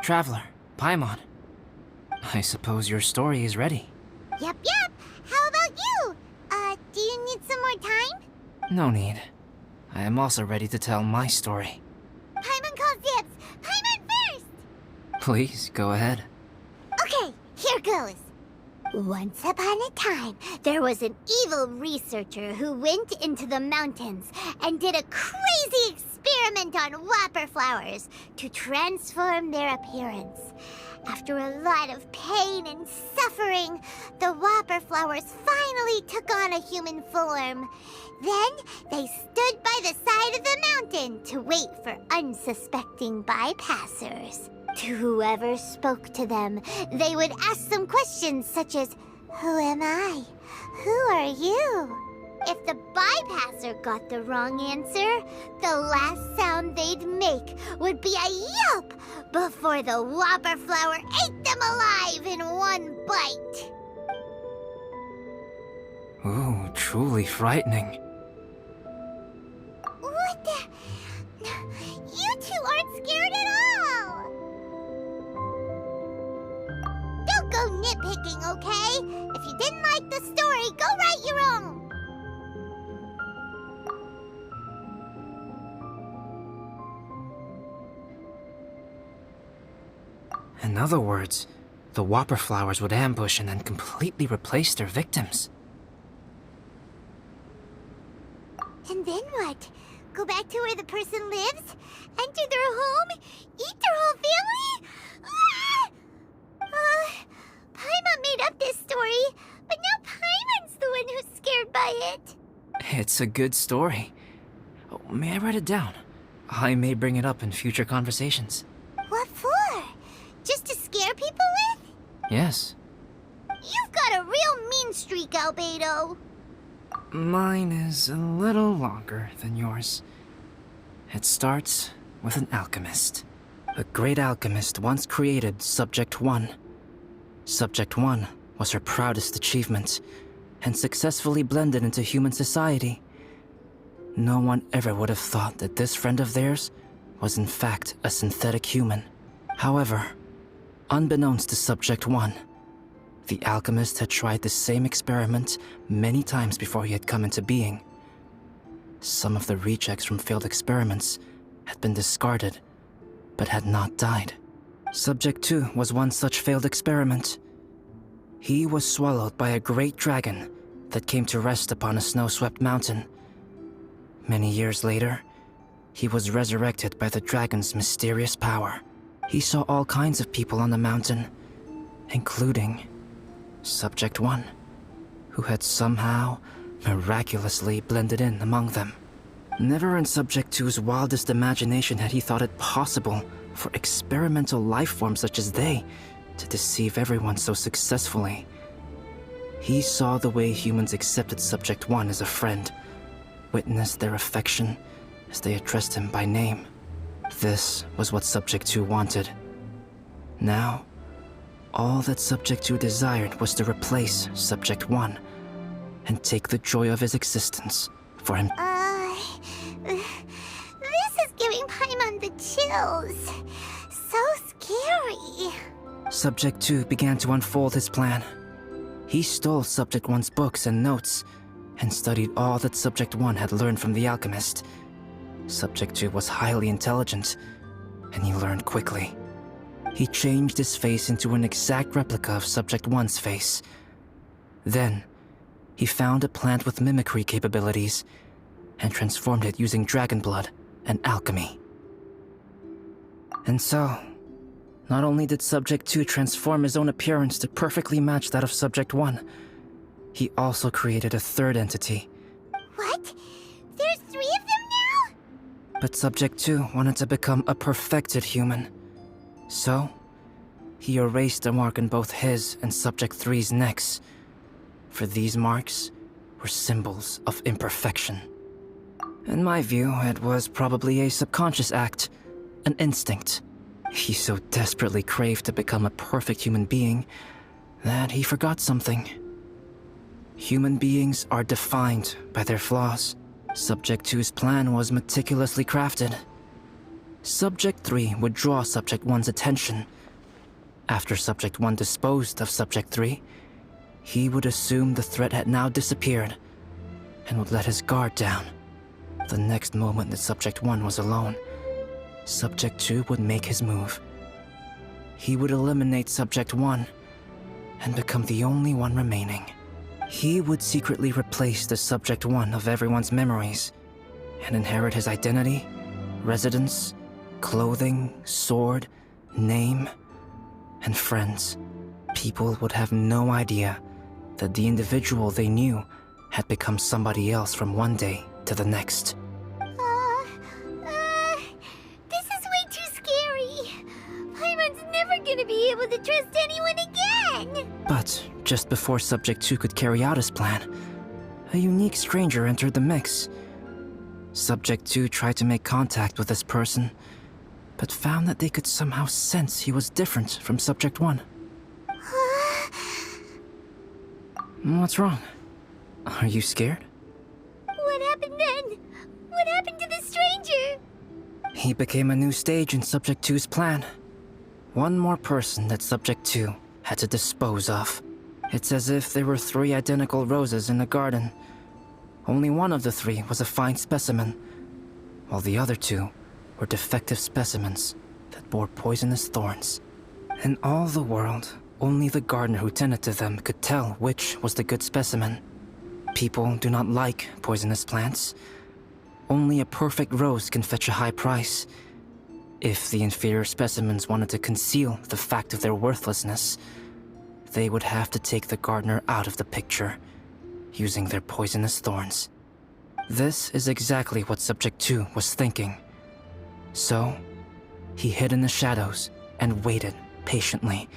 traveler, Paimon. I suppose your story is ready. Yep. How about you? Do you need some more time? No need. I am also ready to tell my story. Paimon calls dibs. Paimon first! Please, go ahead. Okay, here goes. Once upon a time, there was an evil researcher who went into the mountains and did a crazy experiment on whopper flowers to transform their appearance. After a lot of pain and suffering, the whopper flowers finally took on a human form. Then, they stood by the side of the mountain to wait for unsuspecting bypassers. To whoever spoke to them, they would ask them questions such as, "Who am I? Who are you?" If the bypasser got the wrong answer, the last sound they'd make would be a yelp before the whopper flower ate them alive in one bite. Ooh, truly frightening. What the? You two aren't scared at all! Don't go nitpicking, okay? If you didn't like the story, go write your own! In other words, the whopper flowers would ambush and then completely replace their victims. And then what? Go back to where the person lives? Enter their home? Eat their whole family? Paimon made up this story, but now Paimon's the one who's scared by it. It's a good story. Oh, may I write it down? I may bring it up in future conversations. What for? Just to scare people with? Yes. You've got a real mean streak, Albedo. Mine is a little longer than yours. It starts with an alchemist. A great alchemist once created Subject 1. Subject 1 was her proudest achievement, and successfully blended into human society. No one ever would have thought that this friend of theirs was in fact a synthetic human. However, unbeknownst to Subject 1, the alchemist had tried the same experiment many times before he had come into being. Some of the rejects from failed experiments had been discarded, but had not died. Subject 2 was one such failed experiment. He was swallowed by a great dragon that came to rest upon a snow-swept mountain. Many years later, he was resurrected by the dragon's mysterious power. He saw all kinds of people on the mountain, including Subject 1, who had somehow miraculously blended in among them. Never in Subject 2's wildest imagination had he thought it possible for experimental life forms such as they to deceive everyone so successfully. He saw the way humans accepted Subject 1 as a friend, witnessed their affection as they addressed him by name. This was what Subject 2 wanted. Now, all that Subject 2 desired was to replace Subject 1 and take the joy of his existence for him. This is giving Paimon the chills. So scary. Subject 2 began to unfold his plan. He stole Subject 1's books and notes and studied all that Subject 1 had learned from the alchemist. Subject 2 was highly intelligent, and he learned quickly. He changed his face into an exact replica of Subject 1's face. Then, he found a plant with mimicry capabilities and transformed it using dragon blood and alchemy. And so, not only did Subject 2 transform his own appearance to perfectly match that of Subject 1, he also created a third entity. What? There's 3 of them now? But Subject 2 wanted to become a perfected human. So, he erased a mark on both his and Subject 3's necks. For these marks were symbols of imperfection. In my view, it was probably a subconscious act, an instinct. He so desperately craved to become a perfect human being that he forgot something. Human beings are defined by their flaws. Subject 2's plan was meticulously crafted. Subject 3 would draw Subject 1's attention. After Subject 1 disposed of Subject 3, he would assume the threat had now disappeared and would let his guard down. The next moment that Subject 1 was alone, Subject 2 would make his move. He would eliminate Subject 1 and become the only one remaining. He would secretly replace the Subject 1 of everyone's memories and inherit his identity, residence, clothing, sword, name, and friends. People would have no idea that the individual they knew had become somebody else from one day to the next. This is way too scary. Paimon's never gonna be able to trust anyone again. But just before Subject 2 could carry out his plan, a unique stranger entered the mix. Subject 2 tried to make contact with this person, but found that they could somehow sense he was different from Subject 1. What's wrong? Are you scared? What happened then? What happened to the stranger? He became a new stage in Subject 2's plan. One more person that Subject 2 had to dispose of. It's as if there were 3 identical roses in a garden. Only one of the 3 was a fine specimen, while the other 2 were defective specimens that bore poisonous thorns. In all the world, only the gardener who tended to them could tell which was the good specimen. People do not like poisonous plants. Only a perfect rose can fetch a high price. If the inferior specimens wanted to conceal the fact of their worthlessness, they would have to take the gardener out of the picture, using their poisonous thorns. This is exactly what Subject 2 was thinking. So, he hid in the shadows and waited patiently.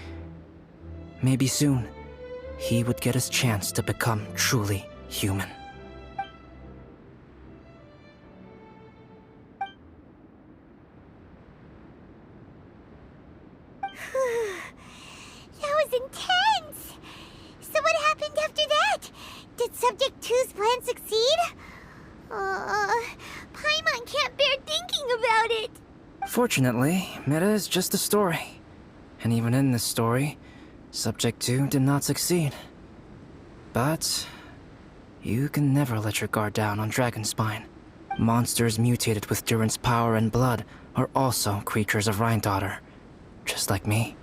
Maybe soon, he would get his chance to become truly human. That was intense! So what happened after that? Did Subject 2's plan succeed? Paimon can't bear thinking about it! Fortunately, Meta is just a story. And even in this story, Subject 2 did not succeed. But you can never let your guard down on Dragonspine. Monsters mutated with Durin's power and blood are also creatures of Rhine-Daughter, just like me.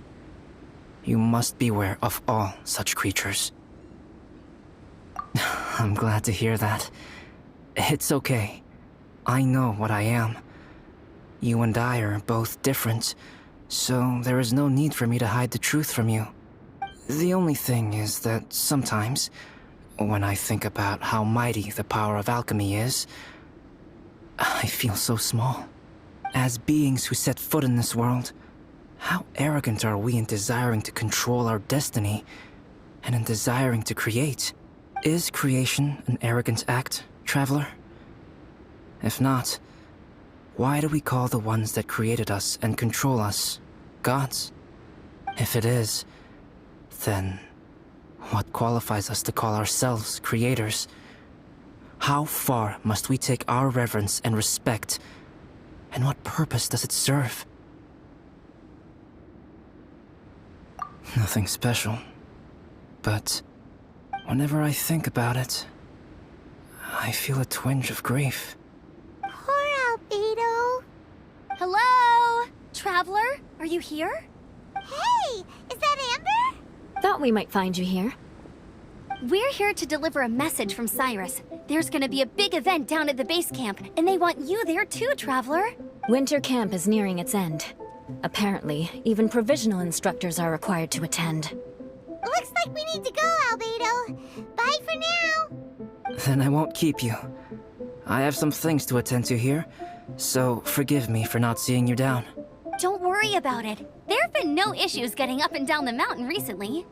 You must beware of all such creatures. I'm glad to hear that. It's okay. I know what I am. You and I are both different, so there is no need for me to hide the truth from you. The only thing is that sometimes, when I think about how mighty the power of alchemy is, I feel so small. As beings who set foot in this world, how arrogant are we in desiring to control our destiny, and in desiring to create? Is creation an arrogant act, traveler? If not, why do we call the ones that created us and control us gods? If it is, then what qualifies us to call ourselves creators? How far must we take our reverence and respect, and what purpose does it serve? Nothing special, but whenever I think about it, I feel a twinge of grief. Poor albedo. Hello? Traveler, are you here? Hey, is that Amber? Thought we might find you here. We're here to deliver a message from Cyrus. There's gonna be a big event down at the base camp, and they want you there too, Traveler. Winter camp is nearing its end. Apparently, even provisional instructors are required to attend. Looks like we need to go, albedo. Bye for now. Then I won't keep you. I have some things to attend to here, so forgive me for not seeing you down. Don't worry about it. There have been no issues getting up and down the mountain recently.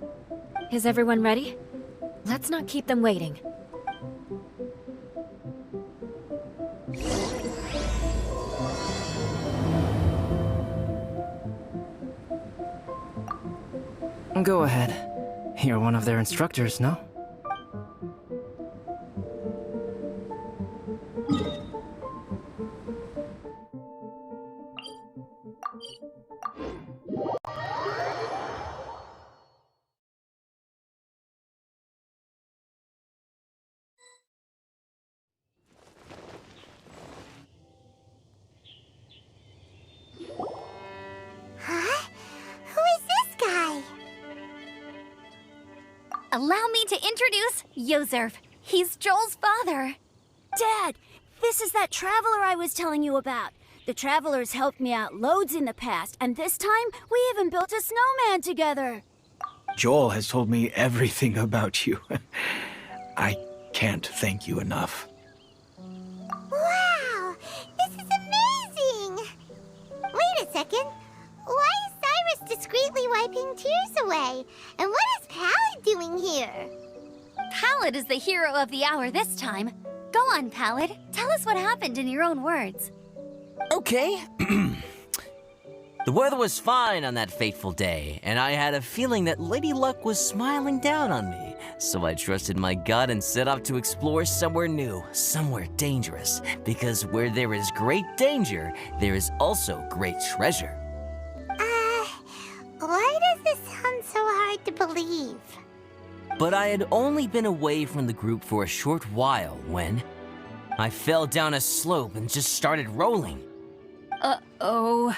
Is everyone ready? Let's not keep them waiting. Go ahead. You're one of their instructors, no? allow me to introduce Yozerv. He's Joel's father. Dad, this is that traveler I was telling you about. The traveler's helped me out loads in the past, and this time we even built a snowman together. Joel has told me everything about you. I can't thank you enough. Wow! This is amazing! Wait a second. Why is Cyrus discreetly wiping tears away? And what is Pallid doing here? Pallid is the hero of the hour this time. Go on, Pallid. Tell us what happened in your own words. Okay. The weather was fine on that fateful day, and I had a feeling that Lady Luck was smiling down on me. So I trusted my gut and set off to explore somewhere new, somewhere dangerous. Because where there is great danger, there is also great treasure. Why does this sound so hard to believe? But I had only been away from the group for a short while when I fell down a slope and just started rolling. Uh-oh.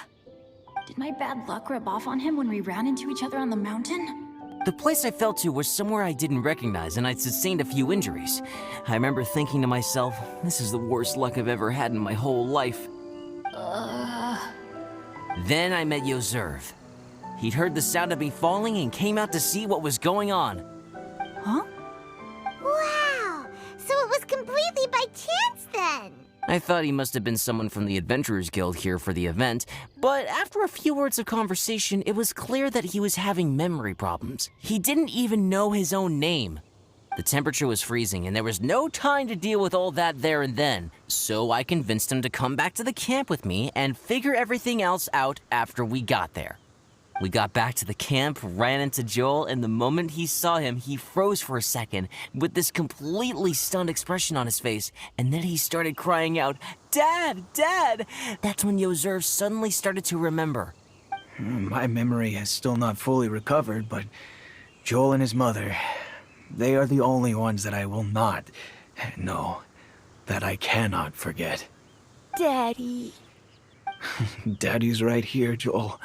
Did my bad luck rub off on him when we ran into each other on the mountain? The place I fell to was somewhere I didn't recognize, and I'd sustained a few injuries. I remember thinking to myself, this is the worst luck I've ever had in my whole life. Then I met Yozerv. He'd heard the sound of me falling and came out to see what was going on. Huh? Wow! So it was completely by chance then! I thought he must have been someone from the Adventurers Guild here for the event, but after a few words of conversation, it was clear that he was having memory problems. He didn't even know his own name. The temperature was freezing, and there was no time to deal with all that there and then, so I convinced him to come back to the camp with me and figure everything else out after we got there. We got back to the camp, ran into Joel, and the moment he saw him, he froze for a second with this completely stunned expression on his face, and then he started crying out, "Dad! Dad!" That's when Yozerv suddenly started to remember. My memory has still not fully recovered, but Joel and his mother, they are the only ones that I will not, no, that I cannot forget. Daddy. Daddy's right here, Joel.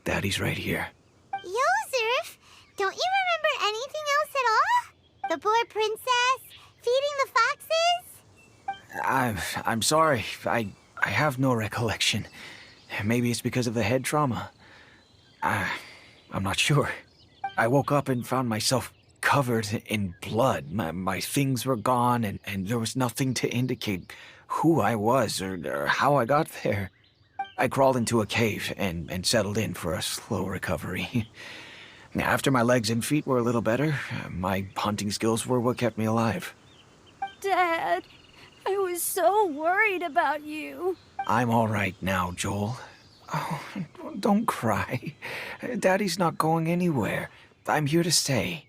Daddy's right here. Yozerf, don't you remember anything else at all? The poor princess? Feeding the foxes? I'm sorry. I have no recollection. Maybe it's because of the head trauma. I'm not sure. I woke up and found myself covered in blood. My things were gone, and there was nothing to indicate who I was or how I got there. I crawled into a cave and settled in for a slow recovery. After my legs and feet were a little better, my hunting skills were what kept me alive. Dad, I was so worried about you. I'm all right now, Joel. Oh, don't cry. Daddy's not going anywhere. I'm here to stay.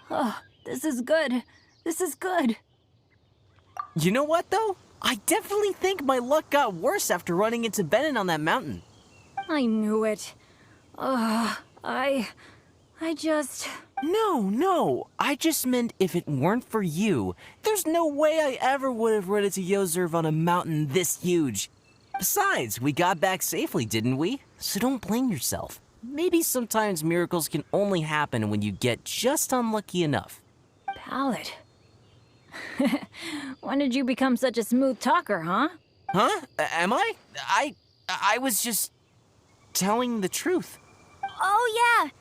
Oh, this is good. This is good. You know what, though? I definitely think my luck got worse after running into Bennett on that mountain. I knew it. I just... No. I just meant if it weren't for you, there's no way I ever would have run into Yozerv on a mountain this huge. Besides, we got back safely, didn't we? So don't blame yourself. Maybe sometimes miracles can only happen when you get just unlucky enough. Pallid. When did you become such a smooth talker, huh? Huh? Am I? I was just telling the truth. Oh, yeah.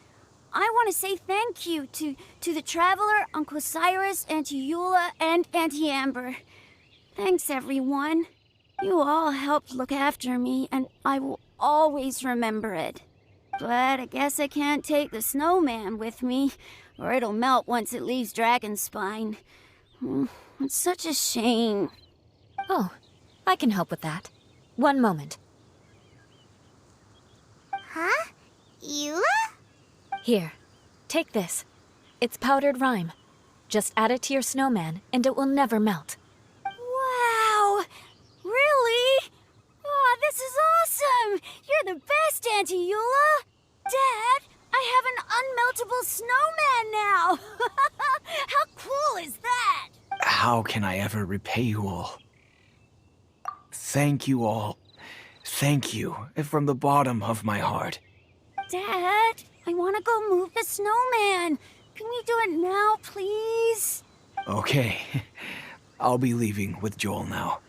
I want to say thank you to the Traveler, Uncle Cyrus, Auntie Eula, and Auntie Amber. Thanks, everyone. You all helped look after me, and I will always remember it. But I guess I can't take the snowman with me, or it'll melt once it leaves Dragonspine. It's such a shame. Oh, I can help with that. One moment. Huh? Eula? Here, take this. It's powdered rime. Just add it to your snowman, and it will never melt. Wow! Really? Oh, this is awesome! You're the best, Auntie Eula! Dad, I have an unmeltable snowman now! How cool is that? How can I ever repay you all? Thank you all. Thank you from the bottom of my heart. Dad, I want to go move the snowman. Can we do it now, please? Okay. I'll be leaving with Joel now.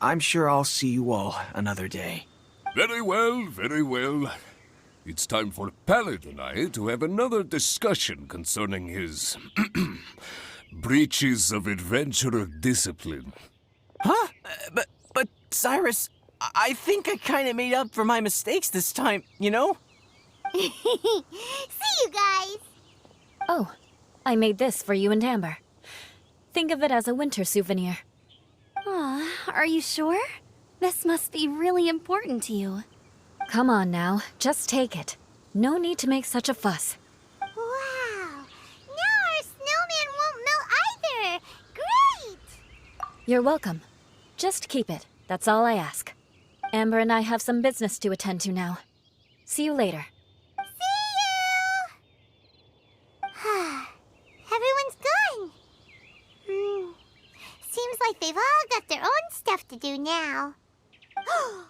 I'm sure I'll see you all another day. Very well, very well. It's time for Pallet and I to have another discussion concerning his breaches of adventurer discipline. Huh? But Cyrus, I think I kind of made up for my mistakes this time, you know? See you guys! Oh, I made this for you and Amber. Think of it as a winter souvenir. Aw, are you sure? This must be really important to you. Come on now, just take it. No need to make such a fuss. Wow! Now our snowman won't melt either! Great! You're welcome. Just keep it, that's all I ask. Amber and I have some business to attend to now. See you later. Everyone's gone. Seems like they've all got their own stuff to do now. Oh!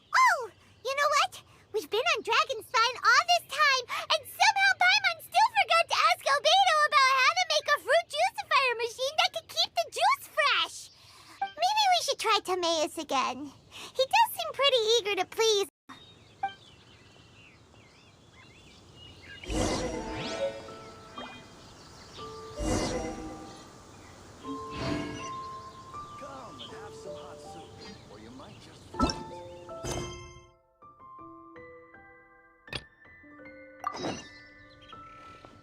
You know what? We've been on Dragon Spine all this time, and somehow Paimon still forgot to ask Albedo about how to make a fruit juicifier machine that could keep the juice fresh. Maybe we should try Timaeus again. He does seem pretty eager to please.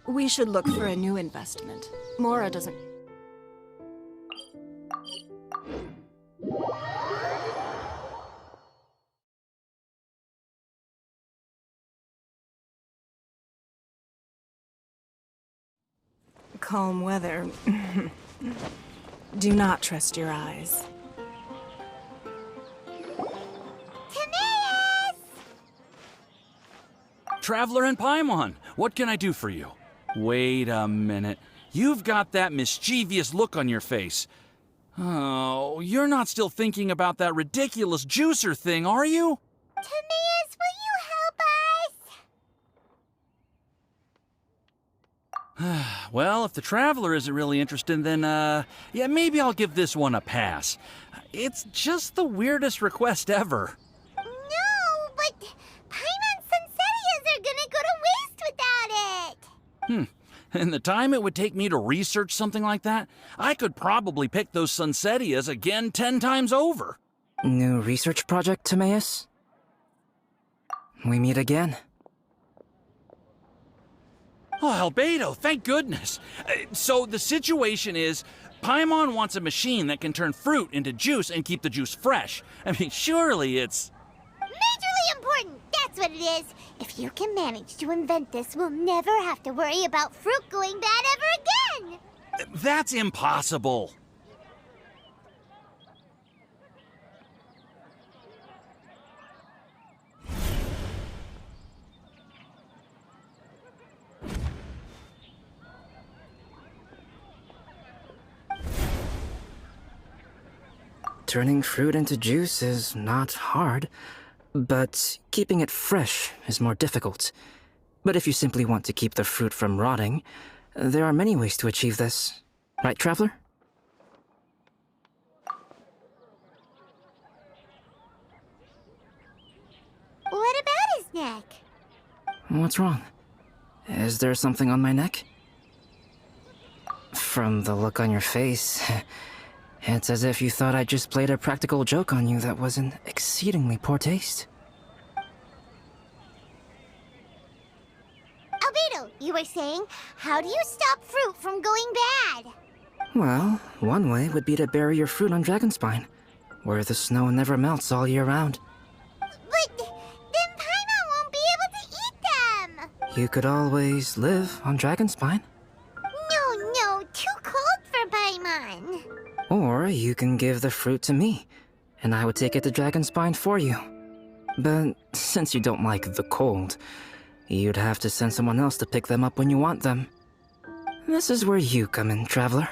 We should look for a new investment. Mora doesn't... Calm weather. Do not trust your eyes. Timaeus! Traveler and Paimon, what can I do for you? Wait a minute. You've got that mischievous look on your face. Oh, you're not still thinking about that ridiculous juicer thing, are you? Timaeus, will you help us? Well, if the Traveler isn't really interested, then, yeah, maybe I'll give this one a pass. It's just the weirdest request ever. No, but Paimon's Sunsettias are gonna go to waste without it. And the time it would take me to research something like that, I could probably pick those Sunsettias again 10 times over. New research project, Timaeus? We meet again. Oh, Albedo, thank goodness. So the situation is, Paimon wants a machine that can turn fruit into juice and keep the juice fresh. I mean, surely it's... Majorly important, that's what it is. If you can manage to invent this, we'll never have to worry about fruit going bad ever again. That's impossible. Turning fruit into juice is not hard, but keeping it fresh is more difficult. But if you simply want to keep the fruit from rotting, there are many ways to achieve this. Right, Traveler? What about his neck? What's wrong? Is there something on my neck? From the look on your face, it's as if you thought I just played a practical joke on you that was in exceedingly poor taste. Albedo, you were saying, how do you stop fruit from going bad? Well, one way would be to bury your fruit on Dragonspine, where the snow never melts all year round. But then Paimon won't be able to eat them! You could always live on Dragonspine. No, too cold for Paimon. Or you can give the fruit to me, and I would take it to Dragonspine for you. But since you don't like the cold, you'd have to send someone else to pick them up when you want them. This is where you come in, Traveler.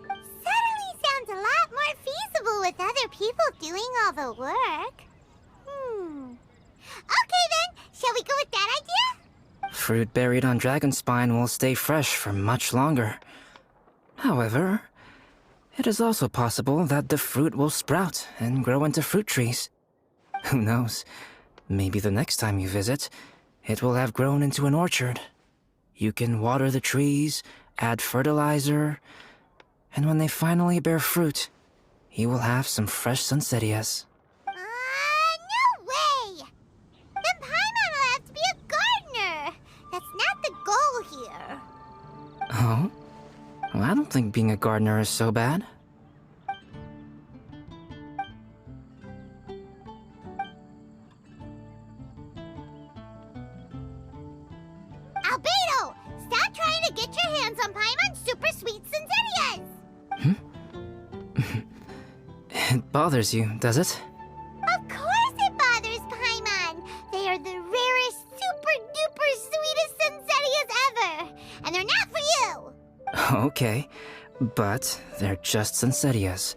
Suddenly sounds a lot more feasible with other people doing all the work. Okay then, shall we go with that idea? fruit buried on Dragonspine will stay fresh for much longer. However, it is also possible that the fruit will sprout and grow into fruit trees. Who knows? Maybe the next time you visit, it will have grown into an orchard. You can water the trees, add fertilizer, and when they finally bear fruit, you will have some fresh sunsettias. No way! Then Paimon will have to be a gardener! That's not the goal here. Oh? Well, I don't think being a gardener is so bad. Albedo! Stop trying to get your hands on Paimon's super sweet Sunsettias! It bothers you, does it? Of course it bothers Paimon! They are the rarest, super-duper sweetest Sunsettias ever! And they're not for you! Okay, but they're just Sunsettias.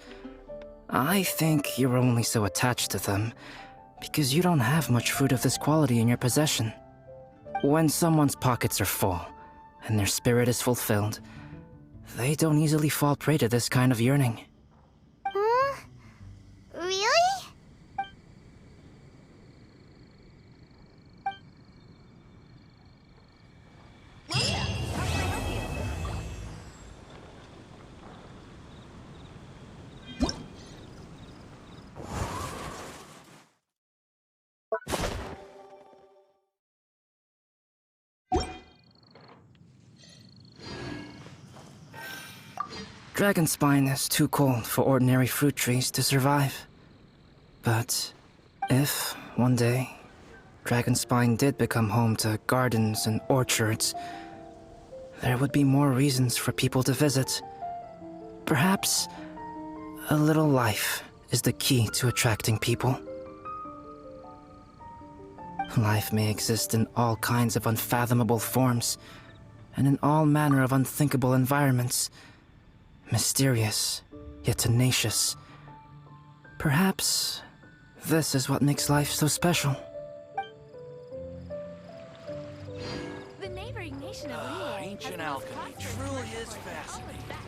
I think you're only so attached to them because you don't have much fruit of this quality in your possession. When someone's pockets are full and their spirit is fulfilled, they don't easily fall prey to this kind of yearning. Really? Dragonspine is too cold for ordinary fruit trees to survive. But if, one day, Dragonspine did become home to gardens and orchards, there would be more reasons for people to visit. Perhaps a little life is the key to attracting people. Life may exist in all kinds of unfathomable forms, and in all manner of unthinkable environments. Mysterious, yet tenacious. Perhaps this is what makes life so special. The neighboring nation of Liyue Ancient alchemy truly is fascinating.